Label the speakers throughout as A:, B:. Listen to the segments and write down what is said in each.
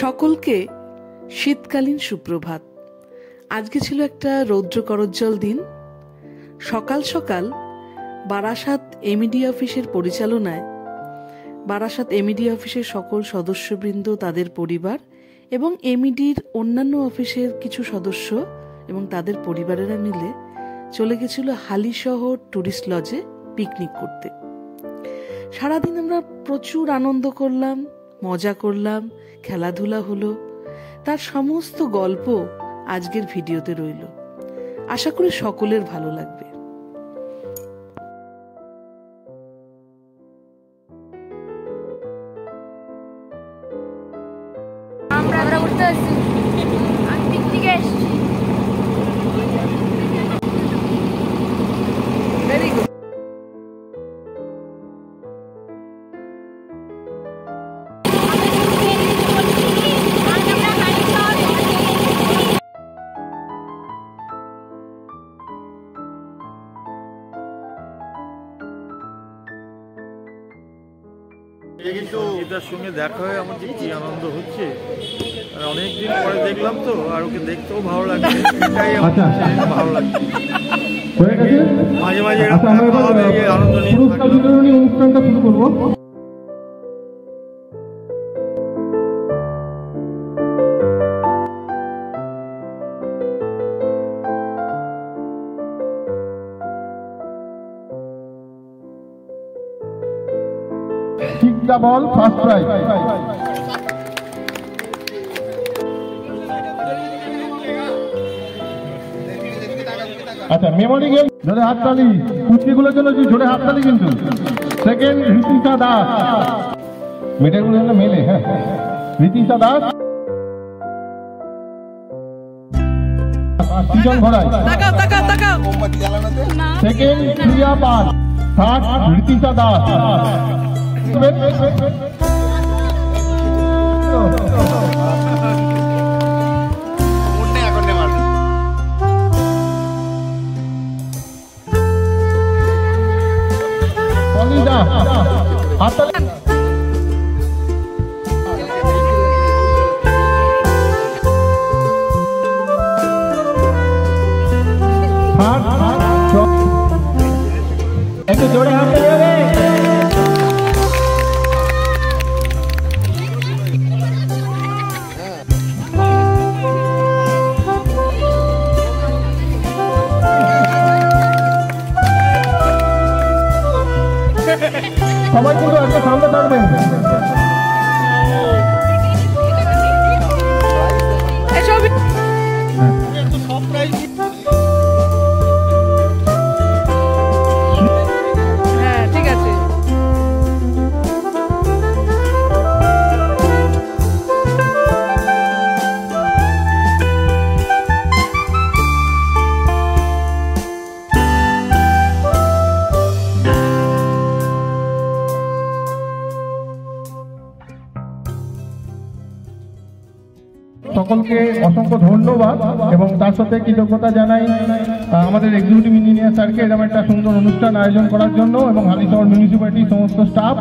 A: সকলকে শীতকালীন সুপ্রভাত। আজকে ছিল একটা রৌদ্র করজ্জ্বল দিন। সকাল সকাল বারাসাত এমইডি অফিসের পরিচালনায় বারাসাত এমইডি অফিসের সকল সদস্যবৃন্দ, তাদের পরিবার এবং এমইডির অন্যান্য অফিসের কিছু সদস্য এবং তাদের পরিবারেরা মিলে চলে গেছিল হালিশহর টুরিস্ট লজে পিকনিক করতে। সারাদিন আমরা প্রচুর আনন্দ করলাম, মজা করলাম, খেলাধুলা হলো। তার সমস্ত গল্প আজকের ভিডিওতে রইল। আশা করি সকলের ভালো লাগবে।
B: আমরা ঘুরতে আসছি, আমি পিকনিকে এসেছি।
A: Very good.
C: কিন্তু এটার সঙ্গে দেখা হয়ে আমার যে কি আনন্দ হচ্ছে, অনেকদিন পরে দেখলাম তো, আর ওকে দেখতেও ভালো লাগছে, এটাই আমার ভালো লাগছে। মাঝে মাঝে আনন্দ নিয়ে
D: অনুষ্ঠানটা শুরু করবো। বল ফার্স্ট প্রাইজ। আচ্ছা, মেমোরি গেম, জোরে হাততালি। কুচিগুলোর জন্য জোরে হাততালি। কিন্তু সেকেন্ড ঋতিকা দাস, মেয়েটাগুলোর জন্য মেলে। হ্যাঁ, ঋতিকা দাস। সৃজন ঘোড়াই, সেকেন্ড প্রিয়া পাল, থার্ড ঋতিকা দাস। একটু জোরে হাত দেবে। সবাই কিন্তু আজকে সামনে থাকবেন।
A: হ্যাঁ, ঠিক আছে।
D: সকলকে অসংখ্য ধন্যবাদ এবং তার সাথে কৃতজ্ঞতা জানাই আমাদের এক্সিকিউটিভ ইঞ্জিনিয়ার স্যারকে এরকম একটা সুন্দর অনুষ্ঠান আয়োজন করার জন্য, এবং হালিশহর মিউনিসিপ্যালিটির সমস্ত স্টাফ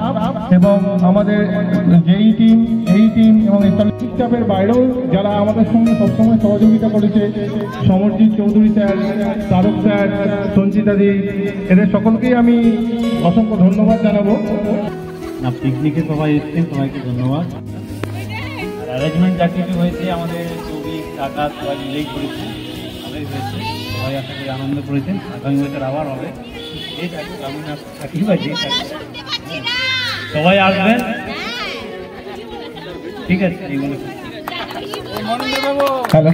D: এবং আমাদের যেই টিম, এই টিম এবং স্টাফের বাইরেও যারা আমাদের সঙ্গে সবসময় সহযোগিতা করেছে, সমরজিৎ চৌধুরী স্যার, তারক স্যার, সঞ্চিতা দি, এদের সকলকেই আমি অসংখ্য ধন্যবাদ জানাবো।
E: পিকনিকে সবাই এসছেন, সবাইকে ধন্যবাদ। অ্যারেঞ্জমেন্ট যা কিছু হয়েছে আমাদের ছবি টাকা সবাই মিলেই করেছে, ভালোই হয়েছে। সবাই আশা করি আনন্দ করেছেন। আগামী বছর আবার হবে। এই থাকুক, আমি না থাকি বা যে থাকি, সবাই আসবেন। ঠিক আছে, এইগুলো।
D: হ্যালো।